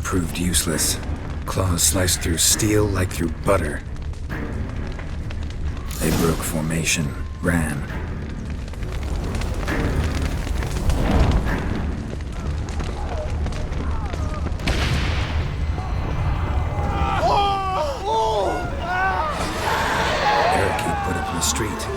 Proved useless. Claws sliced through steel like through butter. They broke formation, ran. Barricade put up in the street.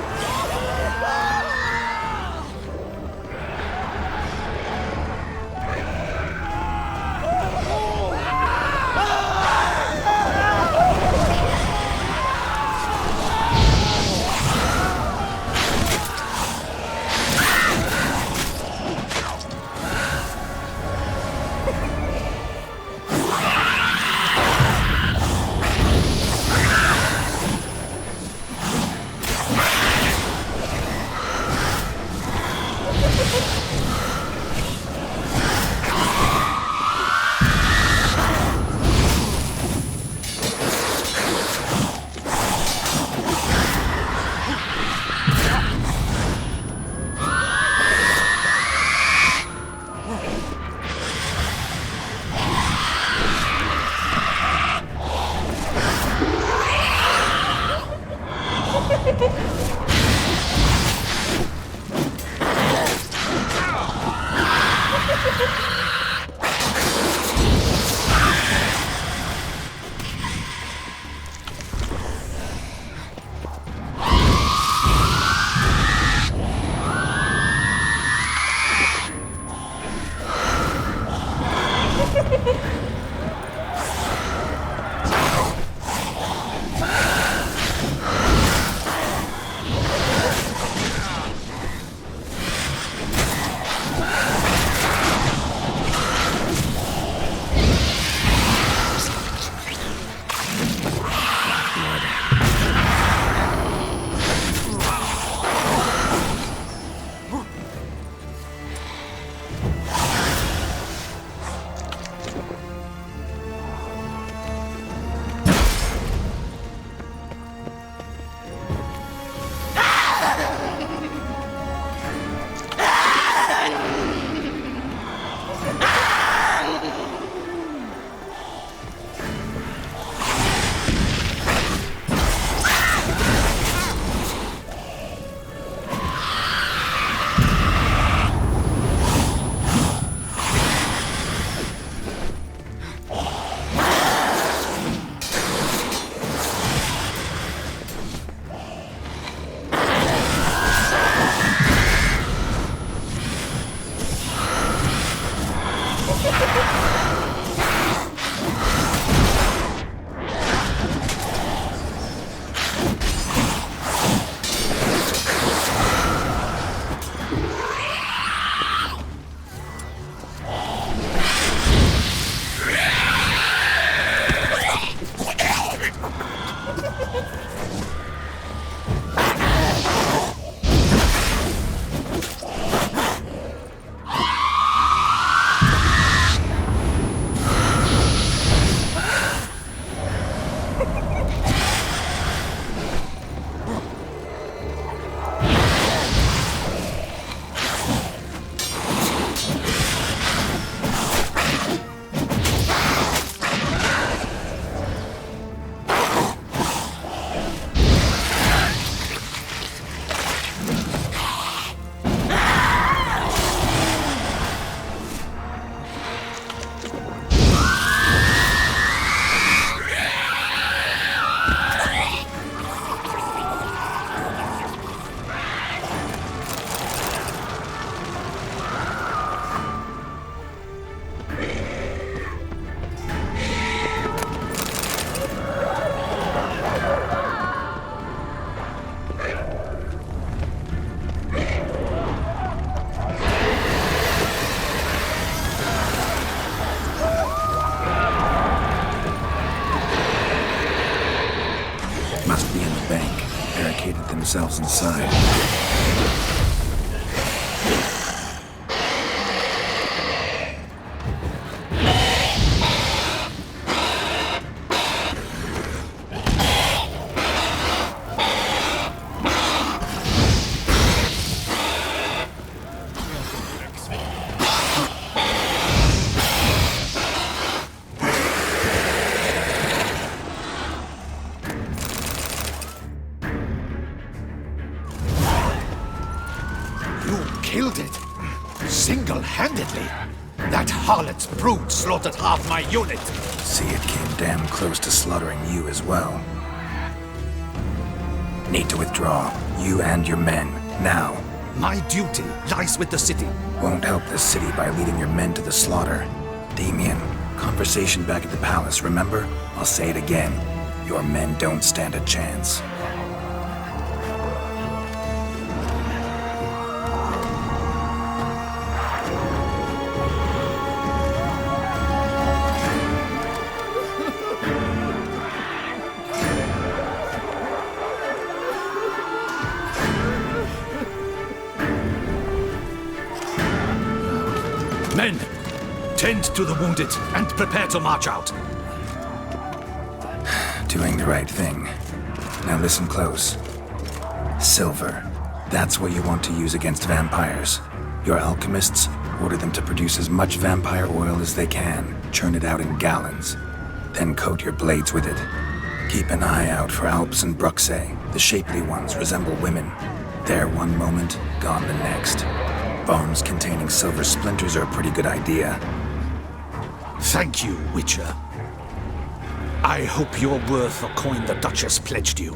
themselves inside. Killed it. Single-handedly. That harlot's brood slaughtered half my unit. See, it came damn close to slaughtering you as well. Need to withdraw. You and your men. Now. My duty lies with the city. Won't help the city by leading your men to the slaughter. Damien, conversation back at the palace, remember? I'll say it again. Your men don't stand a chance. Men, tend to the wounded and prepare to march out. Doing the right thing. Now listen close. Silver. That's what you want to use against vampires. Your alchemists, order them to produce as much vampire oil as they can. Churn it out in gallons. Then coat your blades with it. Keep an eye out for Alps and Bruxae. The shapely ones resemble women. There one moment, gone the next. Bombs containing silver splinters are a pretty good idea. Thank you, Witcher. I hope you're worth the coin the Duchess pledged you.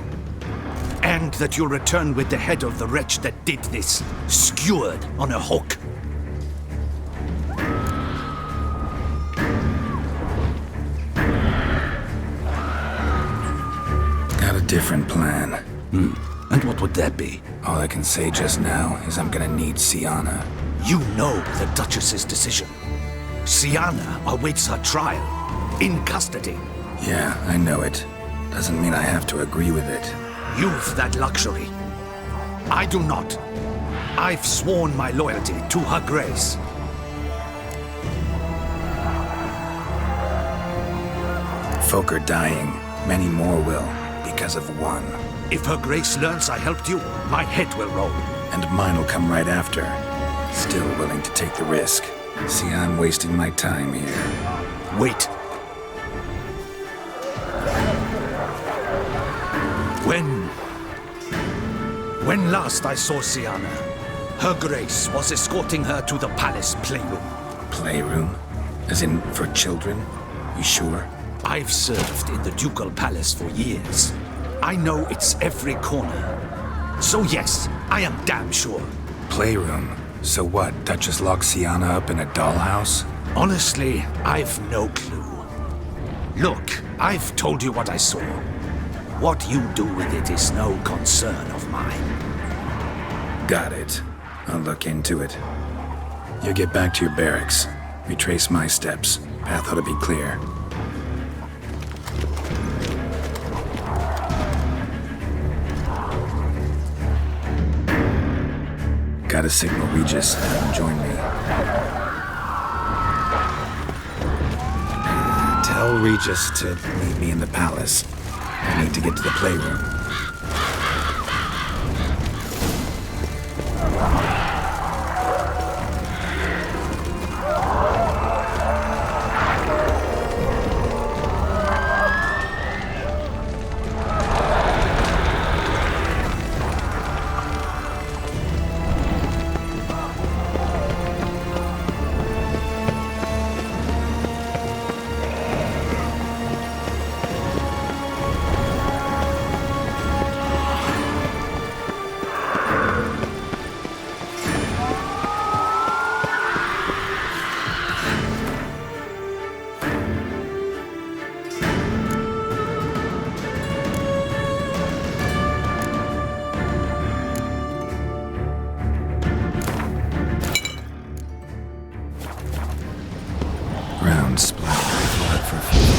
And that you'll return with the head of the wretch that did this, skewered on a hook. Got a different plan. And what would that be? All I can say just now is I'm gonna need Sienna. You know the Duchess's decision. Sienna awaits her trial, in custody. Yeah, I know it. Doesn't mean I have to agree with it. You've that luxury. I do not. I've sworn my loyalty to her grace. Folk are dying. Many more will, because of one. If her grace learns I helped you, my head will roll. And mine will come right after. Still willing to take the risk. See, I'm wasting my time here. Wait. When last I saw Sienna, her grace was escorting her to the palace playroom. Playroom? As in, for children? You sure? I've served in the ducal palace for years. I know it's every corner. So yes, I am damn sure. Playroom? So what, Duchess locked Sienna up in a dollhouse? Honestly, I've no clue. Look, I've told you what I saw. What you do with it is no concern of mine. Got it. I'll look into it. You get back to your barracks. Retrace my steps. Path ought to be clear. Gotta signal Regis. Have him join me. Tell Regis to meet me in the palace. I need to get to the playroom. Ground splattered with blood for food.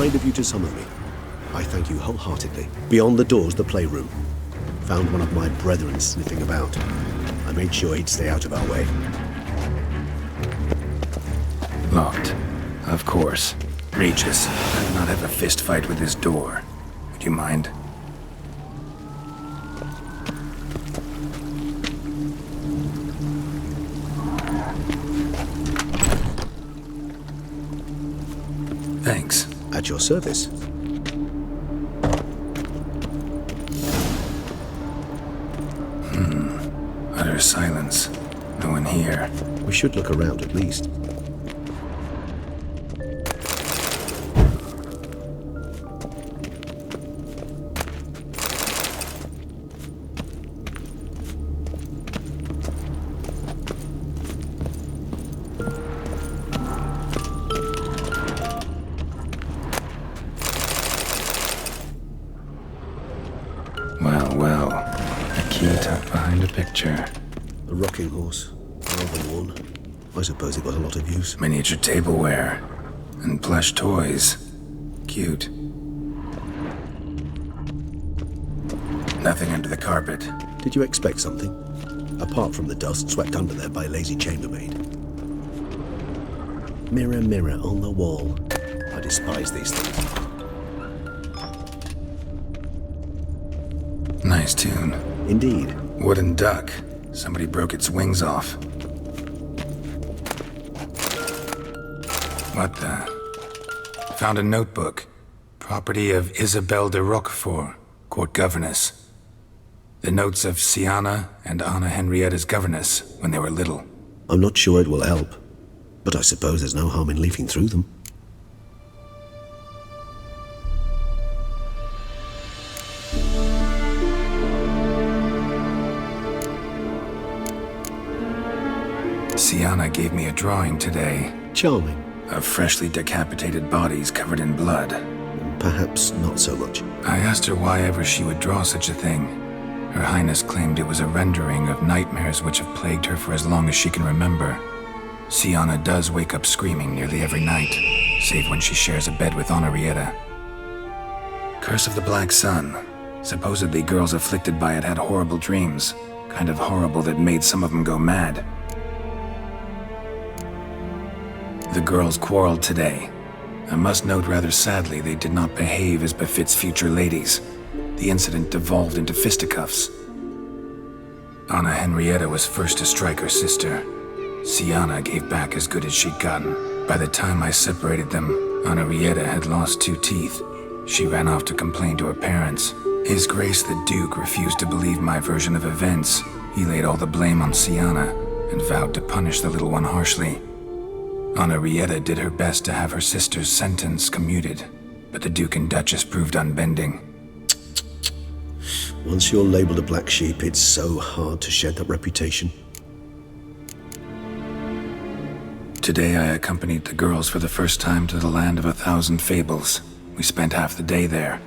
kind of you to summon me. I thank you wholeheartedly. Beyond the doors, the playroom. Found one of my brethren sniffing about. I made sure he'd stay out of our way. Locked. Of course. Regis, I do not have a fist fight with this door. Would you mind? Thanks. At your service. Utter silence. No one here. We should look around at least. Well. A key tucked behind a picture. A rocking horse. Rather worn. I suppose it got a lot of use. Miniature tableware. And plush toys. Cute. Nothing under the carpet. Did you expect something? Apart from the dust swept under there by a lazy chambermaid. Mirror, mirror on the wall. I despise these things. Nice tune. Indeed. Wooden duck. Somebody broke its wings off. What the? Found a notebook. Property of Isabelle de Roquefort, court governess. The notes of Siana and Anna Henrietta's governess when they were little. I'm not sure it will help, but I suppose there's no harm in leafing through them. Siana gave me a drawing today. Charming. Of freshly decapitated bodies covered in blood. Perhaps not so much. I asked her why ever she would draw such a thing. Her Highness claimed it was a rendering of nightmares which have plagued her for as long as she can remember. Siana does wake up screaming nearly every night, save when she shares a bed with Henrietta. Curse of the Black Sun. Supposedly girls afflicted by it had horrible dreams. Kind of horrible that made some of them go mad. The girls quarreled today. I must note rather sadly they did not behave as befits future ladies. The incident devolved into fisticuffs. Anna Henrietta was first to strike her sister. Siana gave back as good as she'd gotten. By the time I separated them, Henrietta had lost 2 teeth. She ran off to complain to her parents. His Grace the Duke refused to believe my version of events. He laid all the blame on Siana and vowed to punish the little one harshly. Henrietta did her best to have her sister's sentence commuted, but the Duke and Duchess proved unbending. Once you're labeled a black sheep, it's so hard to shed that reputation. Today I accompanied the girls for the first time to the land of 1,000 fables. We spent half the day there.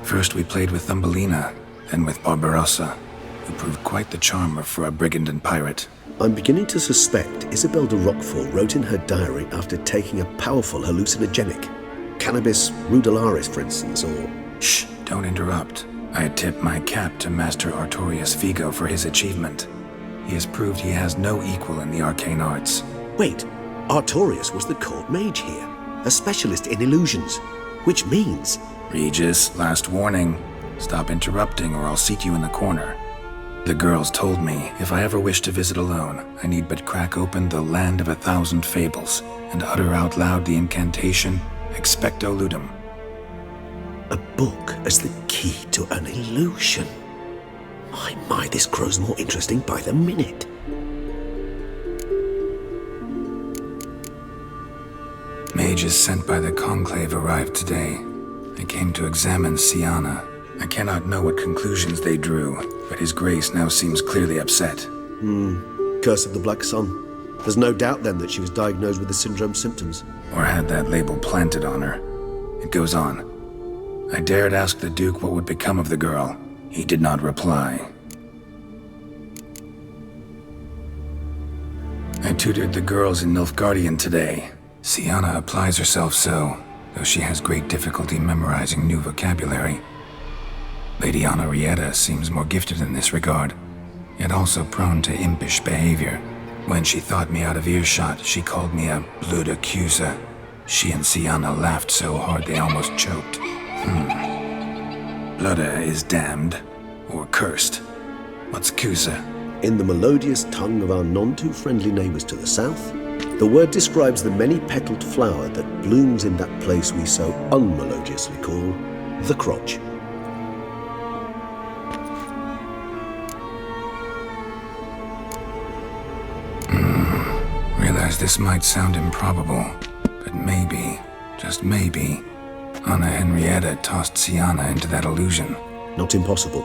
First we played with Thumbelina, then with Barbarossa, who proved quite the charmer for a brigand and pirate. I'm beginning to suspect Isabelle de Roquefort wrote in her diary after taking a powerful hallucinogenic. Cannabis rudelaris, for instance, or... Shh, don't interrupt. I had tipped my cap to Master Artorius Vigo for his achievement. He has proved he has no equal in the arcane arts. Wait, Artorius was the court mage here, a specialist in illusions, which means... Regis, last warning. Stop interrupting or I'll seat you in the corner. The girls told me if I ever wish to visit alone, I need but crack open the land of 1,000 fables and utter out loud the incantation, Expecto Ludum. A book as the key to an illusion. My, this grows more interesting by the minute. Mages sent by the Conclave arrived today. They came to examine Siana. I cannot know what conclusions they drew, but His Grace now seems clearly upset. Curse of the Black Sun. There's no doubt then that she was diagnosed with the syndrome symptoms. Or had that label planted on her. It goes on. I dared ask the Duke what would become of the girl. He did not reply. I tutored the girls in Nilfgaardian today. Sienna applies herself so, though she has great difficulty memorizing new vocabulary. Lady Henrietta seems more gifted in this regard, yet also prone to impish behavior. When she thought me out of earshot, she called me a blood accuser. She and Sienna laughed so hard they almost choked. Blooda is damned, or cursed. What's Cusa? In the melodious tongue of our none-too-friendly neighbours to the south, the word describes the many-petaled flower that blooms in that place we so unmelodiously call the crotch. Realize this might sound improbable, but maybe, just maybe, Anna Henrietta tossed Sienna into that illusion. Not impossible.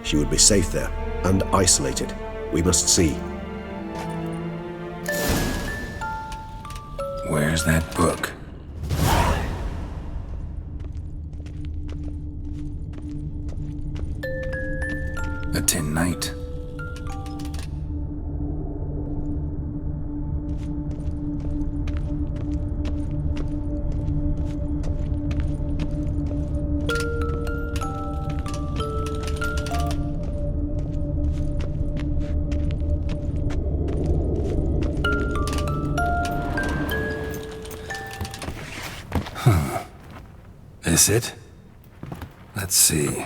She would be safe there, and isolated. We must see. Where's that book? A Tin Knight. This it? Let's see.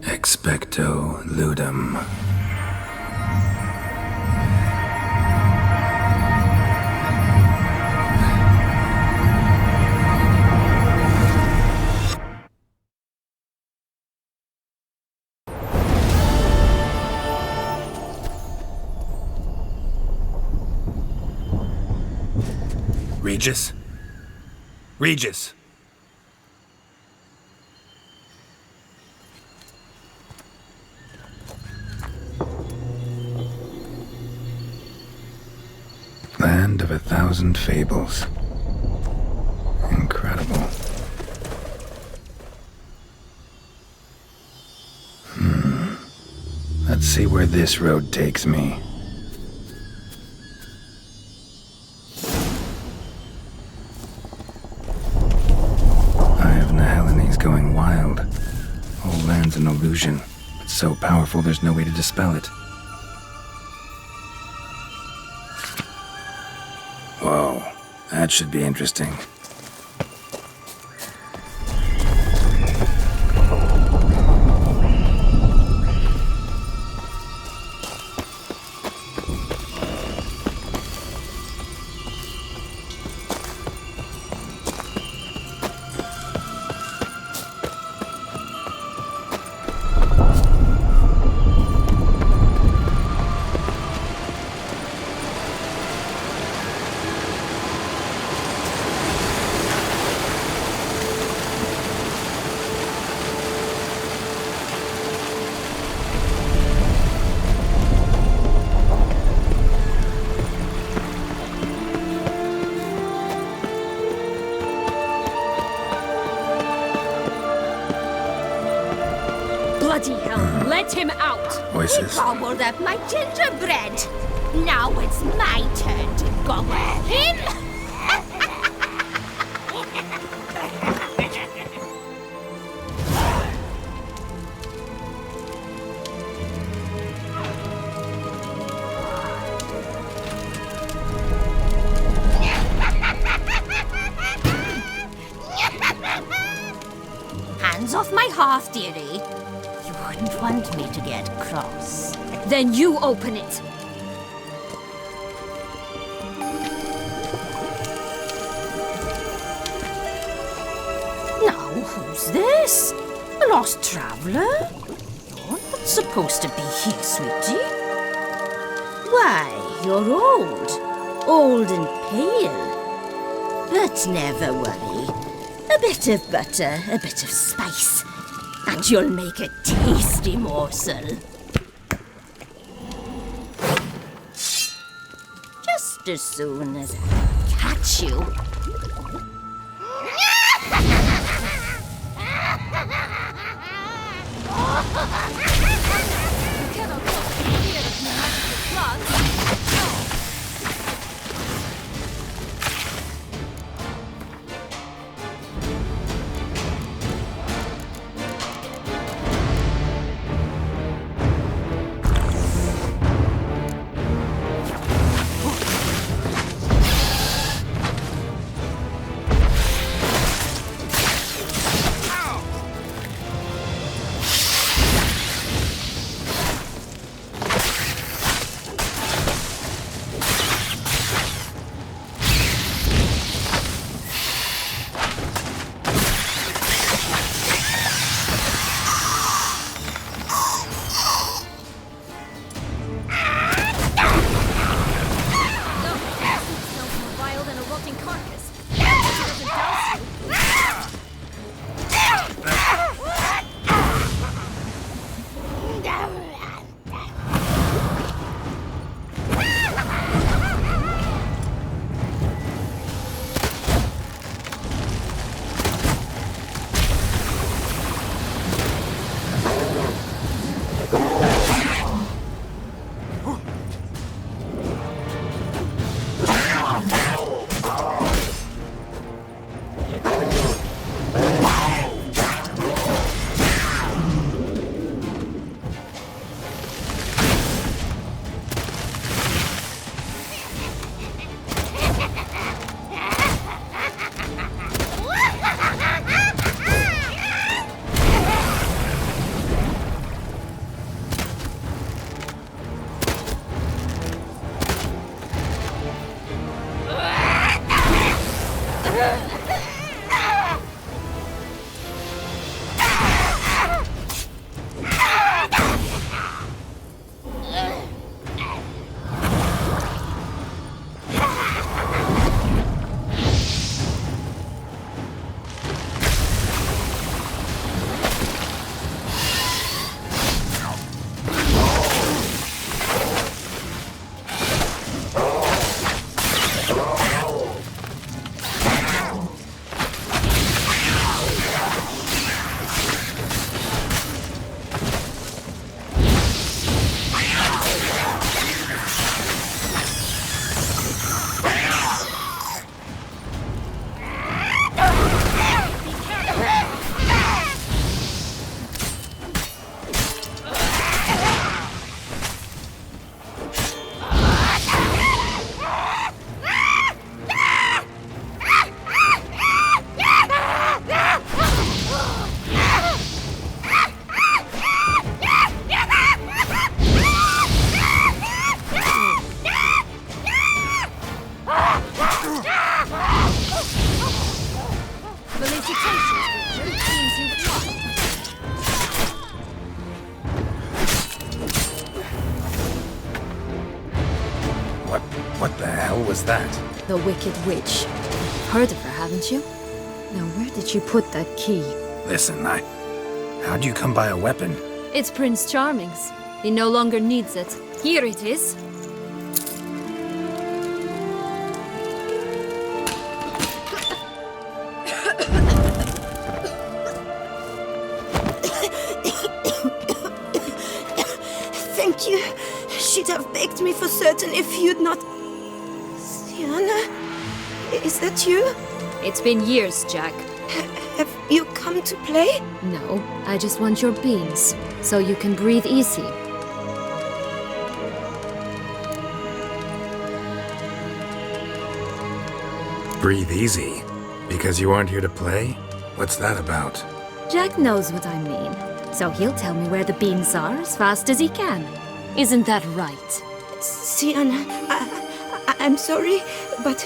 Expecto ludum. Regis? Regis! Land of 1,000 fables. Incredible. Let's see where this road takes me. Going wild. Whole land's an illusion. It's so powerful there's no way to dispel it. Whoa, that should be interesting. Bloody hell, let him out! Voices. He gobbled up my gingerbread. Now it's my turn to gobble him. Hands off my hearth, dearie. You wouldn't want me to get cross. Then you open it. Now, who's this? A lost traveler? You're not supposed to be here, sweetie. Why, you're old. Old and pale. But never worry. A bit of butter, a bit of spice, and you'll make a tasty morsel. just as soon as I catch you. You cannot look fear of magical clots. What the hell was that? The Wicked Witch. Heard of her, haven't you? Now, where did you put that key? Listen, how'd you come by a weapon? It's Prince Charming's. He no longer needs it. Here it is. Thank you. She'd have begged me for certain if you'd not... Sienna? Is that you? It's been years, Jack. Have you come to play? No, I just want your beans, so you can breathe easy. Breathe easy? Because you aren't here to play? What's that about? Jack knows what I mean, so he'll tell me where the beans are as fast as he can. Isn't that right? Sienna, I'm sorry, but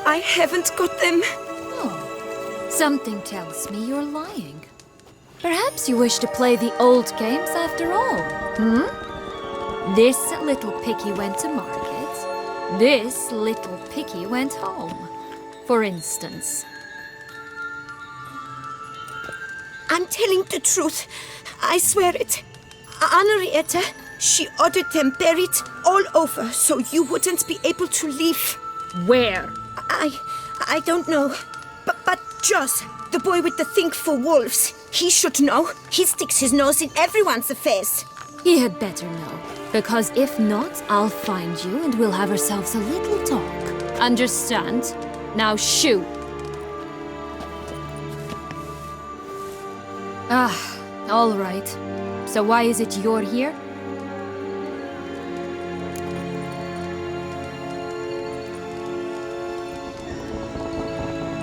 I haven't got them. Oh, something tells me you're lying. Perhaps you wish to play the old games after all, This little piggy went to market. This little piggy went home, for instance. I'm telling the truth. I swear it. Henrietta, She ordered them buried all over so you wouldn't be able to leave. Where? I don't know. But Joss, the boy with the thing for wolves, he should know. He sticks his nose in everyone's affairs. He had better know. Because if not, I'll find you and we'll have ourselves a little talk. Understand? Now shoo! All right. So why is it you're here?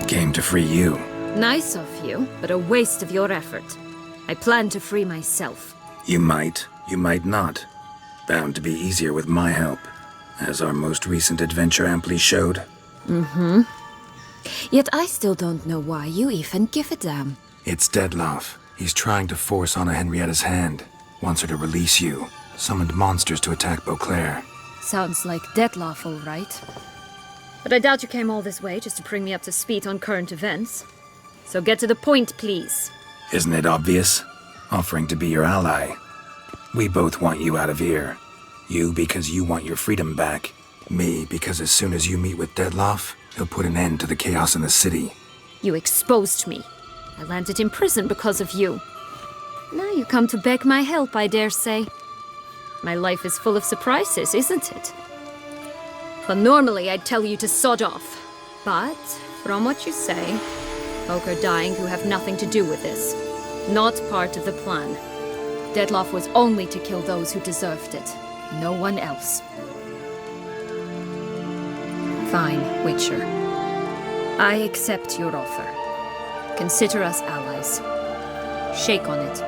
Came to free you. Nice of you, but a waste of your effort. I plan to free myself. You might not. Bound to be easier with my help, as our most recent adventure amply showed. Yet I still don't know why you even give a damn. It's Deadloff. He's trying to force Anna Henrietta's hand. Wants her to release you. Summoned monsters to attack Beauclair. Sounds like Dettlaff, all right. But I doubt you came all this way just to bring me up to speed on current events. So get to the point, please. Isn't it obvious? Offering to be your ally. We both want you out of here. You because you want your freedom back. Me because as soon as you meet with Deadloff, he'll put an end to the chaos in the city. You exposed me. I landed in prison because of you. Now you come to beg my help, I dare say. My life is full of surprises, isn't it? Well, normally I'd tell you to sod off. But, from what you say, folk are dying who have nothing to do with this. Not part of the plan. Deadloff was only to kill those who deserved it. No one else. Fine, Witcher. I accept your offer. Consider us allies. Shake on it.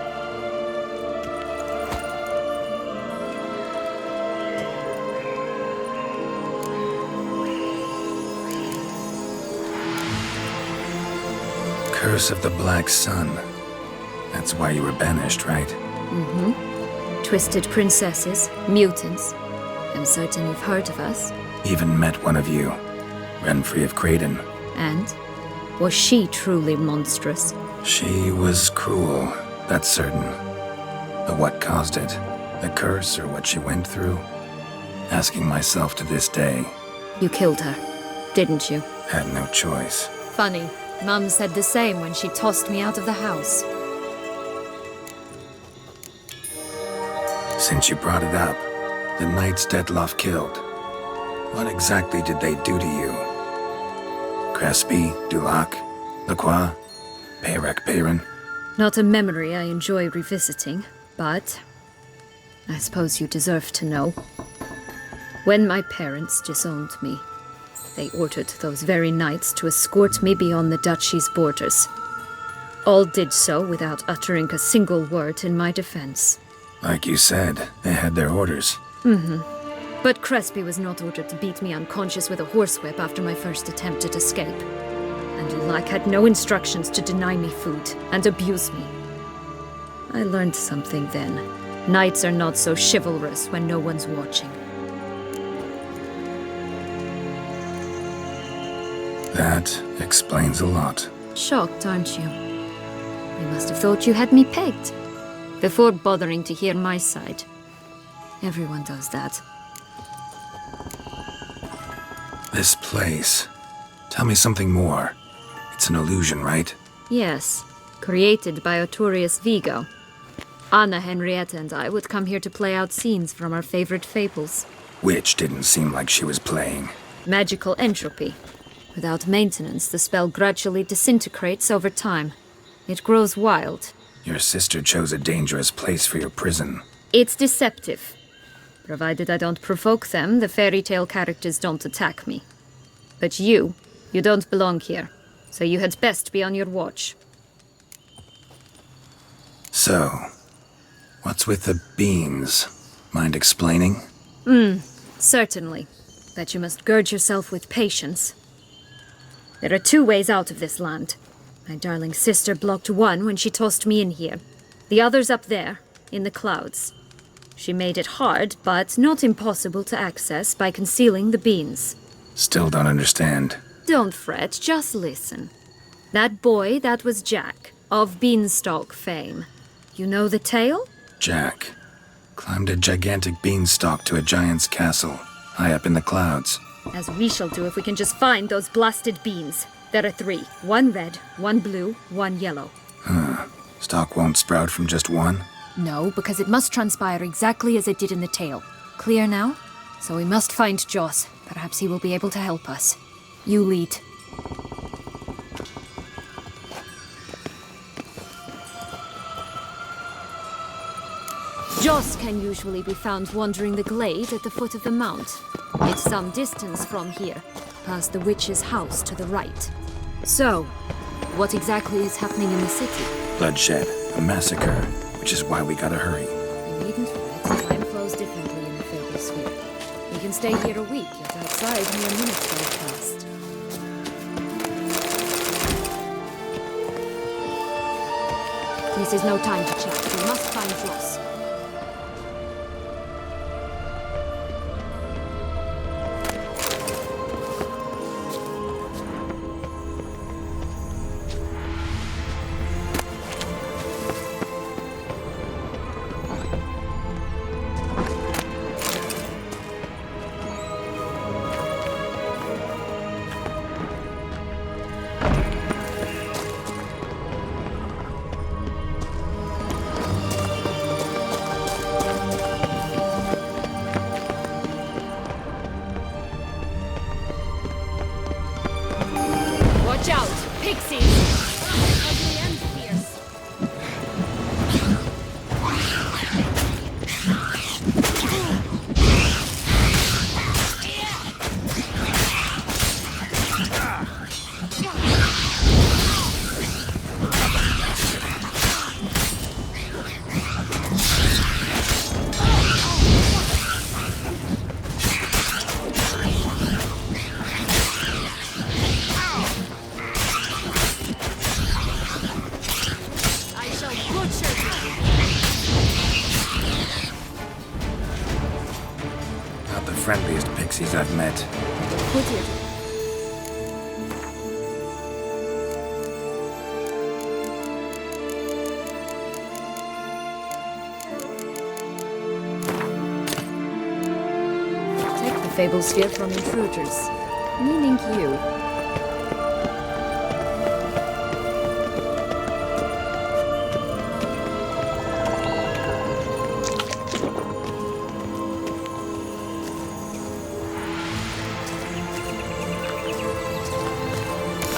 Curse of the Black Sun. That's why you were banished, right? Twisted princesses, mutants. I'm certain you've heard of us. Even met one of you. Renfrey of Craden. And? Was she truly monstrous? She was cruel, that's certain. But what caused it? The curse or what she went through? Asking myself to this day. You killed her, didn't you? Had no choice. Funny. Mum said the same when she tossed me out of the house. Since you brought it up, the knights Dettloff killed. What exactly did they do to you? Crespi, Dulac, Lacroix, Peyrac Peyran? Not a memory I enjoy revisiting, but I suppose you deserve to know. When my parents disowned me, they ordered those very knights to escort me beyond the duchy's borders. All did so without uttering a single word in my defense. Like you said, they had their orders. But Crespi was not ordered to beat me unconscious with a horsewhip after my first attempted escape. And Dulac had no instructions to deny me food and abuse me. I learned something then. Knights are not so chivalrous when no one's watching. That explains a lot. Shocked, aren't you? You must have thought you had me pegged. Before bothering to hear my side. Everyone does that. This place. Tell me something more. It's an illusion, right? Yes, created by Artorius Vigo. Anna Henrietta and I would come here to play out scenes from our favorite fables. Which didn't seem like she was playing. Magical entropy. Without maintenance, the spell gradually disintegrates over time. It grows wild. Your sister chose a dangerous place for your prison. It's deceptive. Provided I don't provoke them, the fairy tale characters don't attack me. But you don't belong here. So you had best be on your watch. So, what's with the beans? Mind explaining? Certainly. But you must gird yourself with patience. There are 2 ways out of this land. My darling sister blocked one when she tossed me in here. The other's up there, in the clouds. She made it hard, but not impossible to access by concealing the beans. Still don't understand. Don't fret, just listen. That boy, that was Jack, of Beanstalk fame. You know the tale? Jack. Climbed a gigantic beanstalk to a giant's castle, high up in the clouds. As we shall do if we can just find those blasted beans. There are 3. 1 red, 1 blue, 1 yellow. Stalk won't sprout from just one? No, because it must transpire exactly as it did in the tale. Clear now? So we must find Joss. Perhaps he will be able to help us. You lead. Joss can usually be found wandering the glade at the foot of the mount. It's some distance from here, past the witch's house to the right. So, what exactly is happening in the city? Bloodshed, a massacre, which is why we gotta hurry. You needn't fret. Time flows differently in the Fables sphere. We can stay here a week, yet outside mere minutes go past. This is no time to chat. We must find Joss. Watch out! Pixies! Ugly and fierce. Not the friendliest pixies I've met. Put it. Protect the Fable sphere from intruders, meaning you.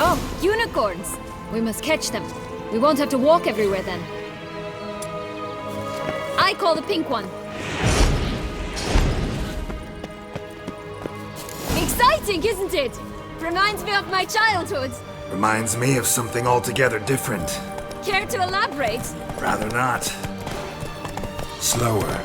Oh, unicorns! We must catch them. We won't have to walk everywhere then. I call the pink one. Exciting, isn't it? Reminds me of my childhood. Reminds me of something altogether different. Care to elaborate? Rather not. Slower.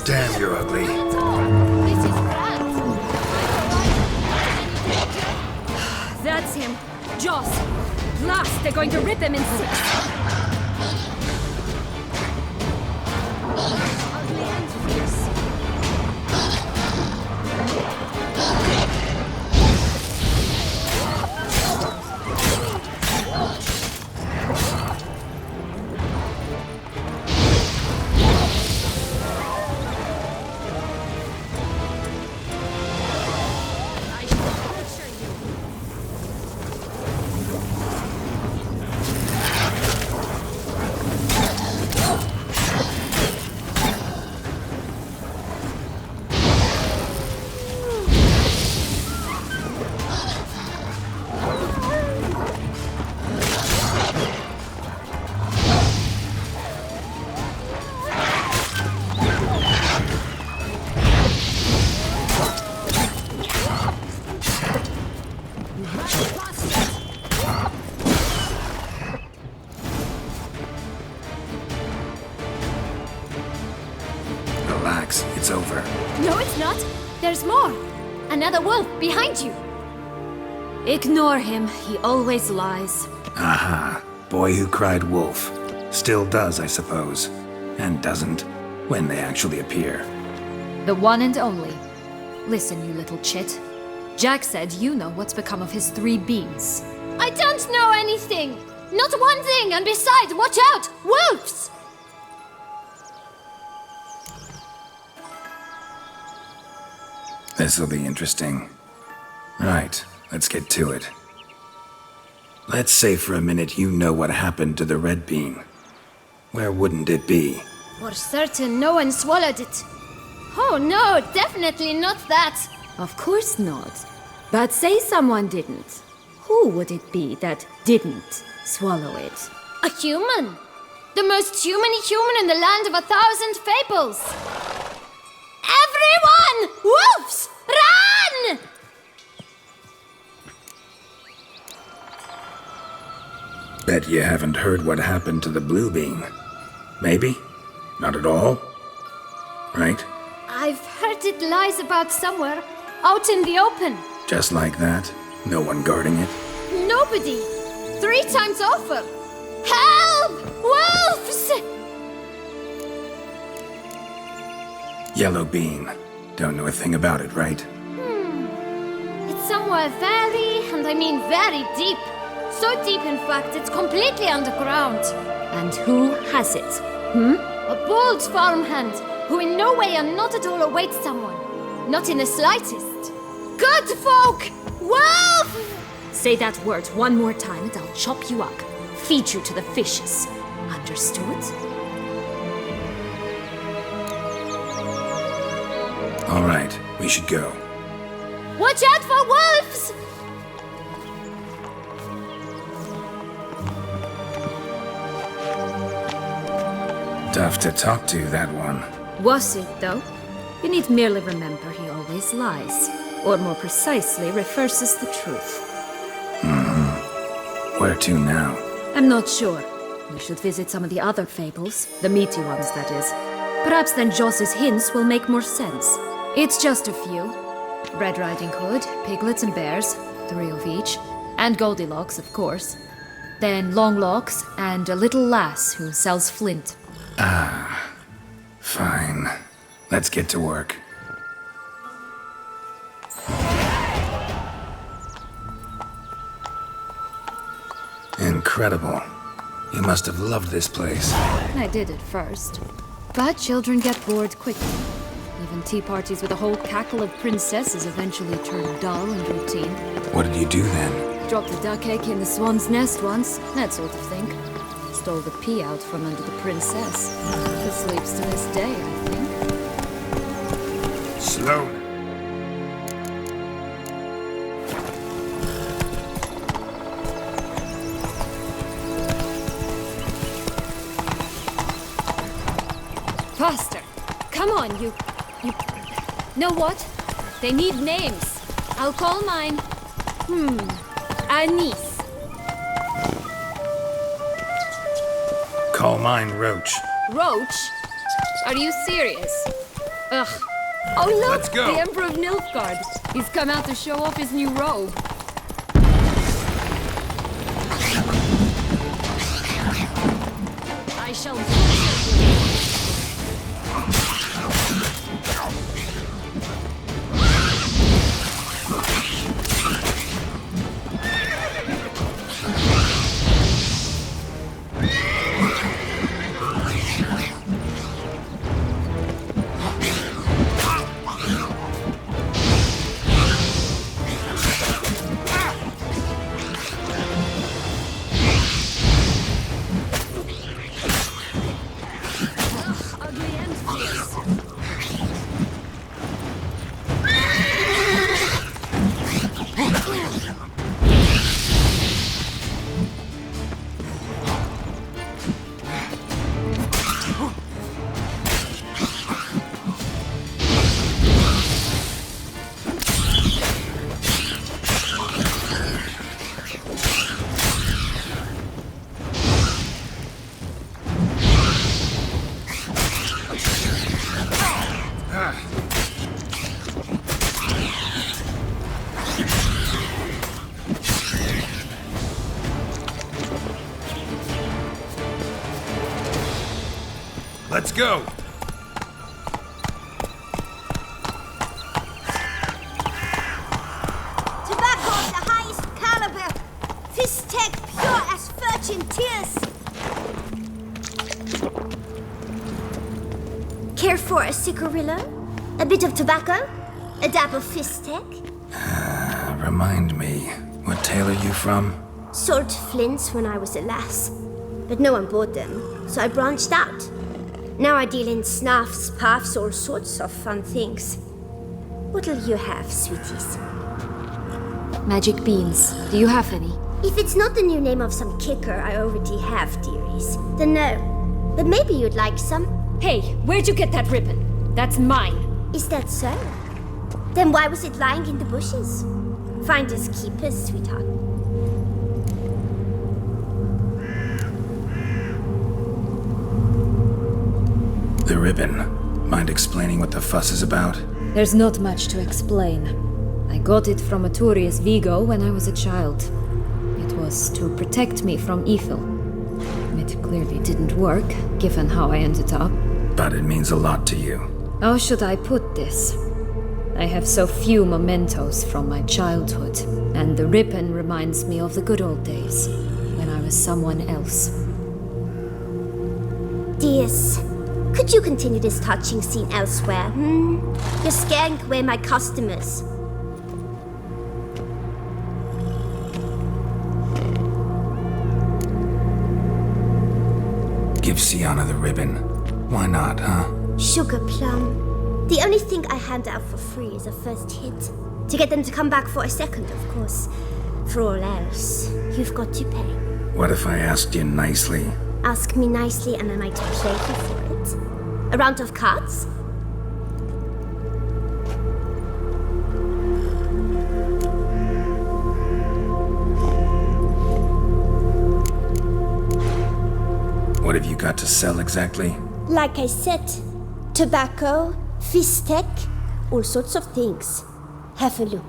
Damn, you're ugly. This is grand. That's him. Joss. Blast, they're going to rip him in 6. Ugly and fierce. I shall torture you. Relax, it's over. No, it's not. There's more. Another wolf behind you. Ignore him. He always lies. Aha. Boy who cried wolf. Still does, I suppose. And doesn't, when they actually appear. The one and only. Listen, you little chit. Jack said you know what's become of his 3 beans. I don't know anything! Not one thing, and besides, watch out! Wolves! This'll be interesting. Right, let's get to it. Let's say for a minute you know what happened to the red bean. Where wouldn't it be? For certain, no one swallowed it. Oh no, definitely not that. Of course not. But say someone didn't. Who would it be that didn't swallow it? A human. The most human in the land of 1,000 fables. Everyone! Wolves! Run! Bet you haven't heard what happened to the blue bean. Maybe? Not at all? Right? I've heard it lies about somewhere, out in the open. Just like that? No one guarding it? Nobody. 3 times over. Help! Wolves! Yellow bean. Don't know a thing about it, right? It's somewhere very, and I mean very deep. So deep, in fact, it's completely underground. And who has it? A bold farmhand who in no way and not at all awaits someone. Not in the slightest. Good folk! Wolf! Say that word one more time and I'll chop you up. Feed you to the fishes. Understood? All right, we should go. Watch out for wolves! Tough to talk to, that one. Was it, though? You need merely remember he always lies. Or more precisely, reverses the truth. Where to now? I'm not sure. We should visit some of the other fables. The meaty ones, that is. Perhaps then Joss's hints will make more sense. It's just a few. Red Riding Hood, piglets and bears, 3 of each. And Goldilocks, of course. Then Longlocks, and a little lass who sells flint. Fine. Let's get to work. Incredible. You must have loved this place. I did at first. But children get bored quickly. Even tea parties with a whole cackle of princesses eventually turn dull and routine. What did you do then? Dropped a duck egg in the swan's nest once, that sort of thing. Stole the pea out from under the princess. It sleeps to this day, I think. Slow. Faster! Come on, you... Know what? They need names. I'll call mine... Anise. Call mine Roach. Roach? Are you serious? Ugh. Oh look! Let's go. The Emperor of Nilfgaard. He's come out to show off his new robe. I shall... Let's go. in tears. Care for a cigarillo? A bit of tobacco? A dab of fistek? Remind me, what tale are you from? Sold flints when I was a lass, but no one bought them, so I branched out. Now I deal in snuffs, puffs, all sorts of fun things. What'll you have, sweeties? Magic beans. Do you have any? If it's not the new name of some kicker I already have, dearies, then no. But maybe you'd like some. Hey, where'd you get that ribbon? That's mine. Is that so? Then why was it lying in the bushes? Finders keepers, sweetheart. The ribbon. Mind explaining what the fuss is about? There's not much to explain. I got it from Aturius Vigo when I was a child. It was to protect me from evil. It clearly didn't work, given how I ended up. But it means a lot to you. How should I put this? I have so few mementos from my childhood, and the ribbon reminds me of the good old days, when I was someone else. Dears, could you continue this touching scene elsewhere, You're scaring away my customers. Give Sienna the ribbon. Why not, huh? Sugar plum. The only thing I hand out for free is a first hit. To get them to come back for a second, of course. For all else, you've got to pay. What if I asked you nicely? Ask me nicely and I might play you for it. A round of cards? What have you got to sell exactly? Like I said, tobacco, fistek, all sorts of things. Have a look.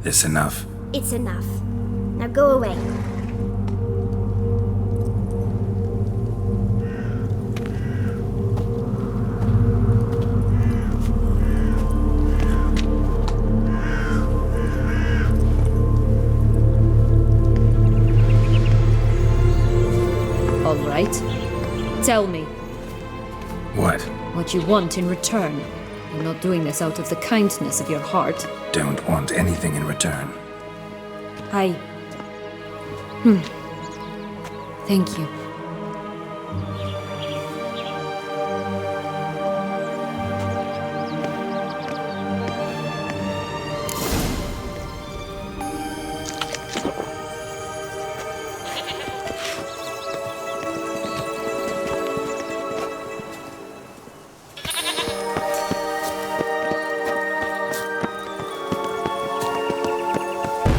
This enough? It's enough. Now go away. All right. Tell me. What? What you want in return. You're not doing this out of the kindness of your heart. Don't want anything in return. Thank you.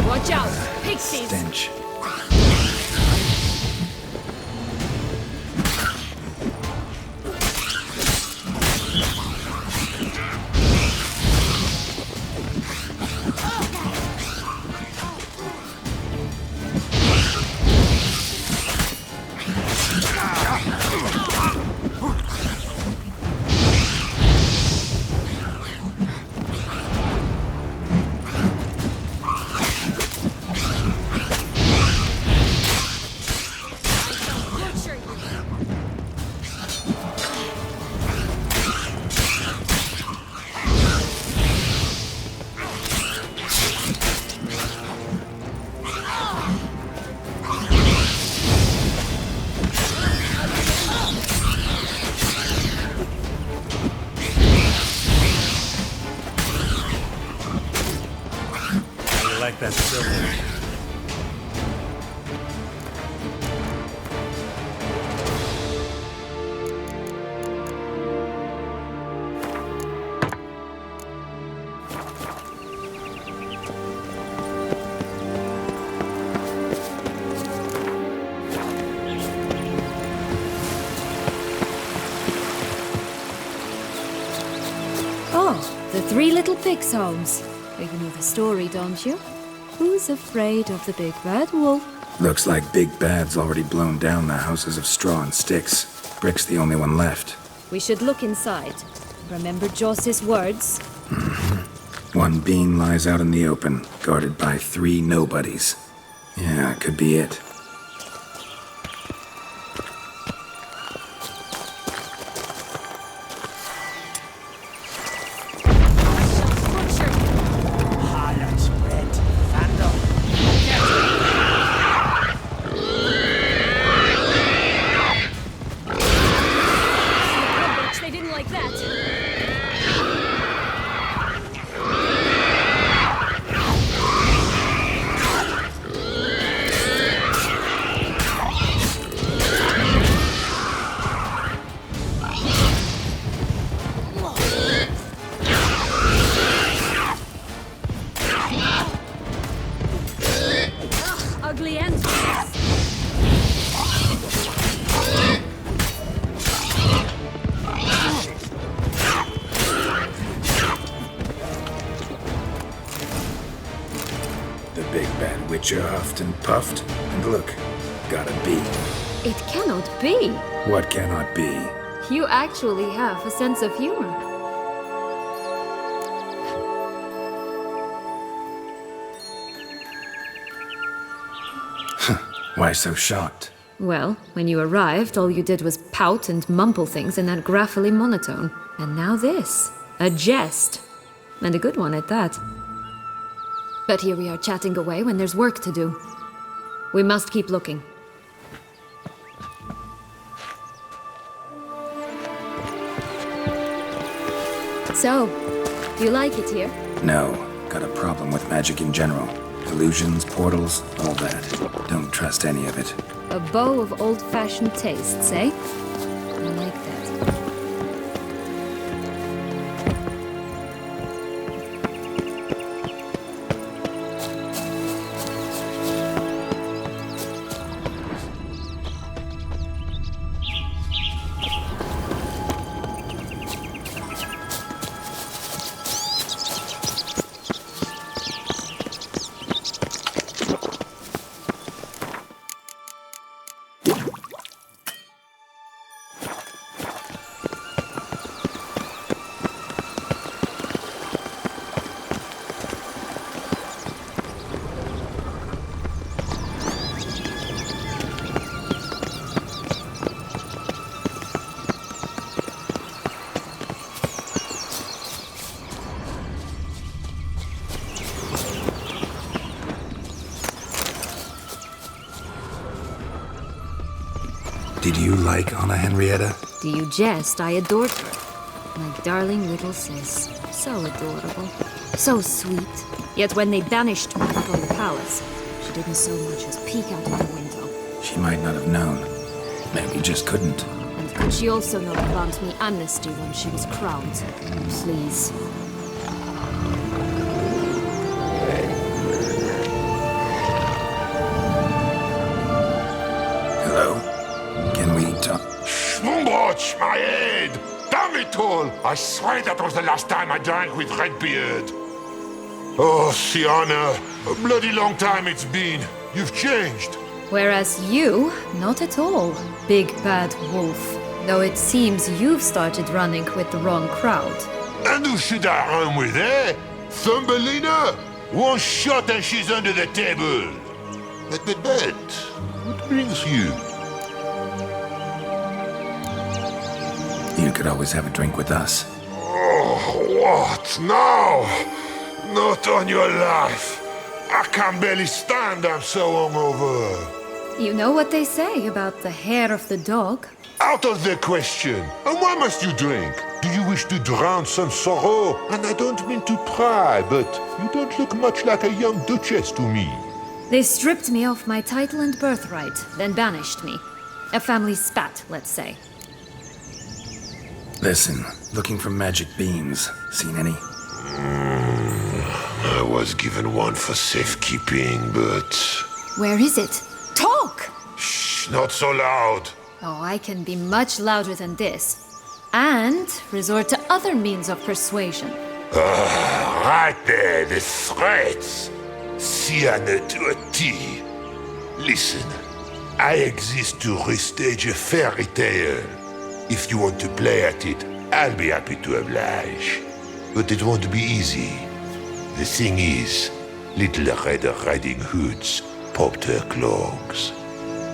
Watch out! Pixies! Stench. like that silver. The Three Little Pigs' homes. You know the story, don't you? Who's afraid of the big bad wolf? Looks like Big Bad's already blown down the houses of straw and sticks. Brick's the only one left. We should look inside. Remember Joss's words? One being lies out in the open, guarded by 3 nobodies. Yeah, could be it. Witcher huffed and puffed, and look, got a bee. It cannot be. What cannot be? You actually have a sense of humor. Why so shocked? Well, when you arrived, all you did was pout and mumble things in that graphily monotone. And now this. A jest. And a good one at that. But here we are chatting away when there's work to do. We must keep looking. So, do you like it here? No. Got a problem with magic in general. Illusions, portals, all that. Don't trust any of it. A bow of old-fashioned tastes, eh? I like that. Did you like Anna Henrietta? Do you jest? I adored her. My darling little sis. So adorable. So sweet. Yet when they banished me from the palace, she didn't so much as peek out of the window. She might not have known. Maybe just couldn't. And could she also not grant me amnesty when she was crowned? Please. Schmumbroch, my head! Damn it all! I swear that was the last time I drank with Redbeard. Oh, Sienna, a bloody long time it's been. You've changed. Whereas you, not at all, big bad wolf. Though it seems you've started running with the wrong crowd. And who should I run with, eh? Thumbelina? One shot and she's under the table. But what brings you? You could always have a drink with us. Oh, what now? Not on your life. I can barely stand, I'm so hungover. You know what they say about the hair of the dog? Out of the question. And why must you drink? Do you wish to drown some sorrow? And I don't mean to pry, but you don't look much like a young duchess to me. They stripped me of my title and birthright, then banished me. A family spat, let's say. Listen, looking for magic beans. Seen any? I was given one for safekeeping, but... Where is it? Talk! Shh, not so loud. Oh, I can be much louder than this. And resort to other means of persuasion. Right there, the threats. Sienna to a T. Listen, I exist to restage a fairy tale. If you want to play at it, I'll be happy to oblige. But it won't be easy. The thing is, Little Red Riding Hoods popped her clogs.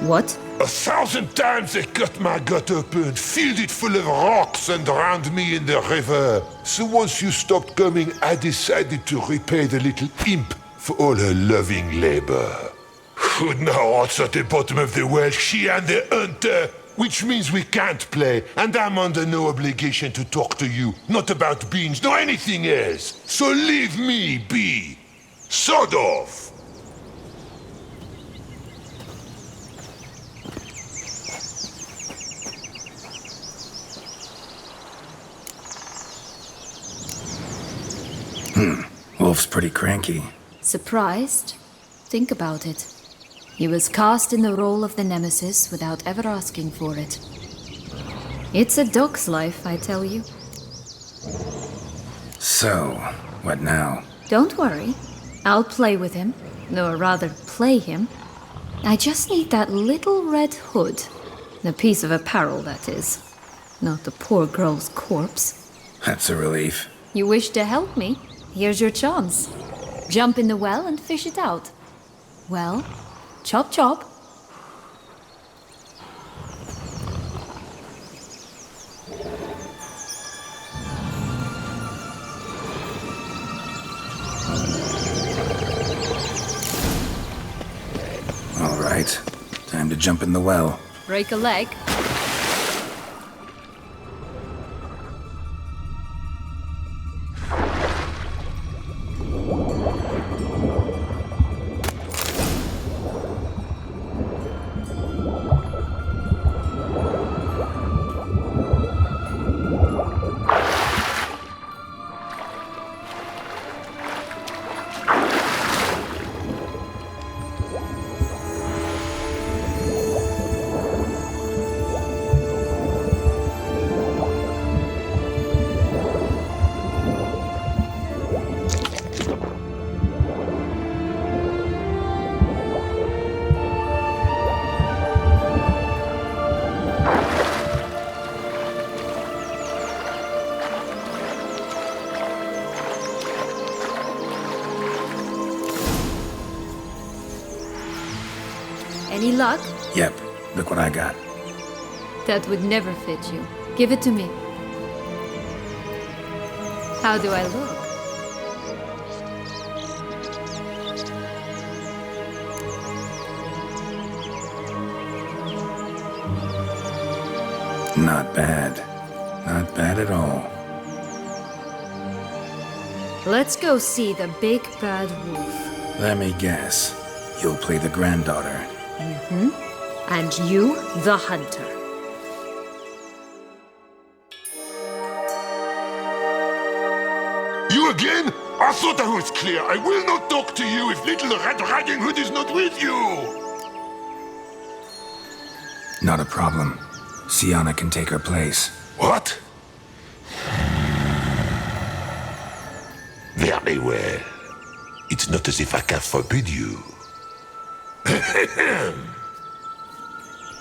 What? 1,000 times they cut my gut open, filled it full of rocks and drowned me in the river. So once you stopped coming, I decided to repay the little imp for all her loving labor. Now what's at the bottom of the well, she and the hunter, which means we can't play, and I'm under no obligation to talk to you, not about beans, nor anything else. So leave me be. Sod off. Wolf's pretty cranky. Surprised? Think about it. He was cast in the role of the Nemesis without ever asking for it. It's a dog's life, I tell you. So, what now? Don't worry. I'll play with him. Or rather, play him. I just need that little red hood. The piece of apparel, that is. Not the poor girl's corpse. That's a relief. You wish to help me? Here's your chance. Jump in the well and fish it out. Well, chop chop. All right, time to jump in the well. Break a leg. Any luck? Yep, look what I got. That would never fit you. Give it to me. How do I look? Not bad. Not bad at all. Let's go see the big bad wolf. Let me guess. You'll play the granddaughter. And you, the hunter. You again? I thought I was clear. I will not talk to you if Little Red Riding Hood is not with you. Not a problem. Sienna can take her place. What? Very well. It's not as if I can forbid you.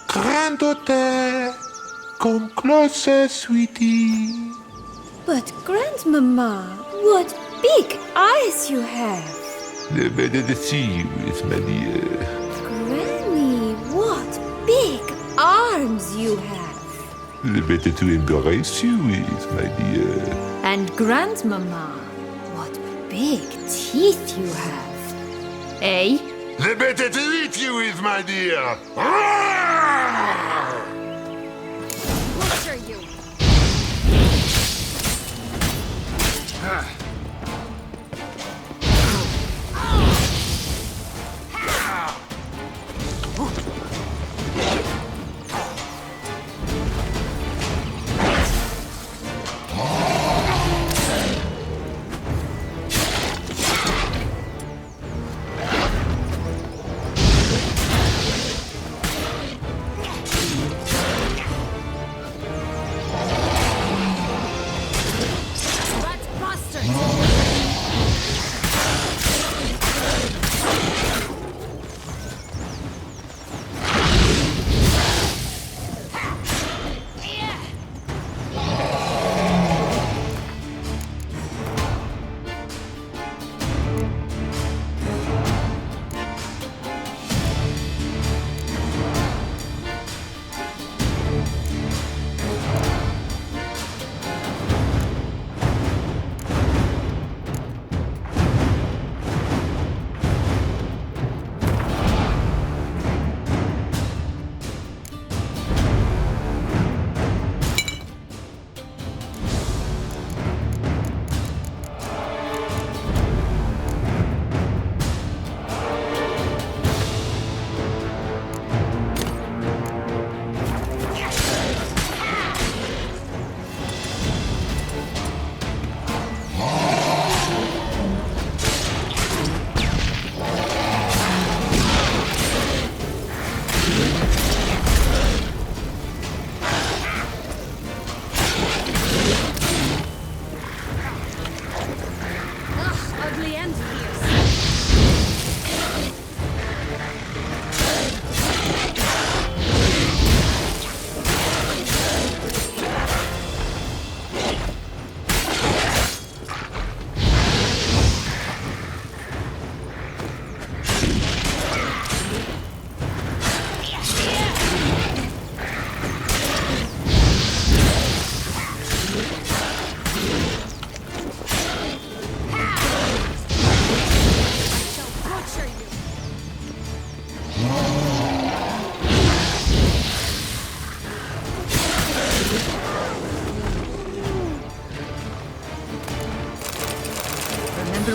Granddaughter, come closer, sweetie. But, Grandmama, what big eyes you have! The better to see you is, my dear. Granny, what big arms you have! The better to embrace you is, my dear. And Grandmama, what big teeth you have. Eh? The better to eat you is, my dear. Butcher you!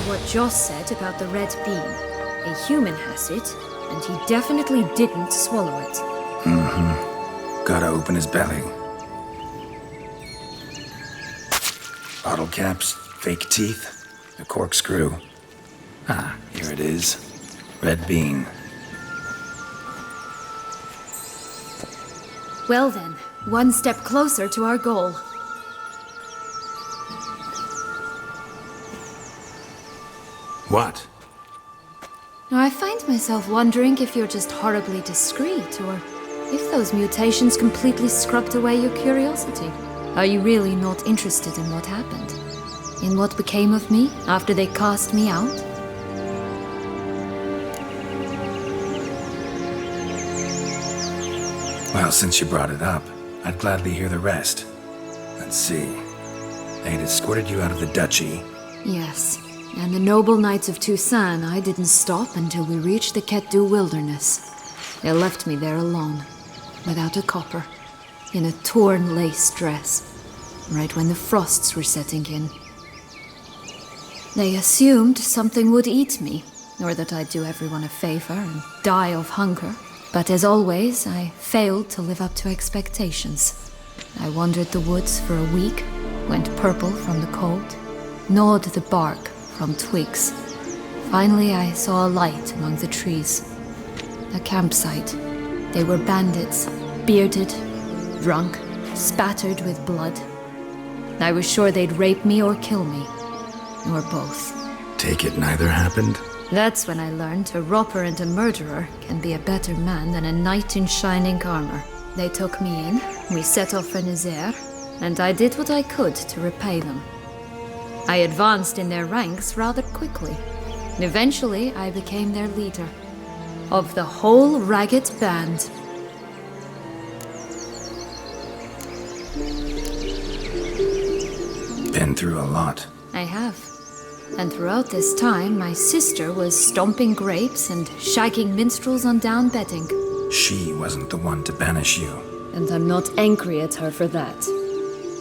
What Joss said about the red bean. A human has it, and he definitely didn't swallow it. Gotta open his belly. Bottle caps, fake teeth, a corkscrew. Ah, here it is. Red bean. Well then, one step closer to our goal. What? Now, I find myself wondering if you're just horribly discreet, or if those mutations completely scrubbed away your curiosity. Are you really not interested in what happened? In what became of me after they cast me out? Well, since you brought it up, I'd gladly hear the rest. Let's see. They'd escorted you out of the duchy. Yes. And the noble knights of Toussaint, I didn't stop until we reached the Ketdu wilderness. They left me there alone, without a copper, in a torn lace dress, right when the frosts were setting in. They assumed something would eat me, or that I'd do everyone a favor and die of hunger. But as always, I failed to live up to expectations. I wandered the woods for a week, went purple from the cold, gnawed the bark from twigs. Finally, I saw a light among the trees. A campsite. They were bandits, bearded, drunk, spattered with blood. I was sure they'd rape me or kill me, or both. Take it neither happened? That's when I learned a robber and a murderer can be a better man than a knight in shining armor. They took me in, we set off for Nazaire, and I did what I could to repay them. I advanced in their ranks rather quickly. Eventually, I became their leader. Of the whole ragged band. Been through a lot. I have. And throughout this time, my sister was stomping grapes and shagging minstrels on down bedding. She wasn't the one to banish you. And I'm not angry at her for that.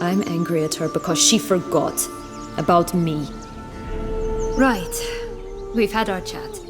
I'm angry at her because she forgot. About me. Right. We've had our chat.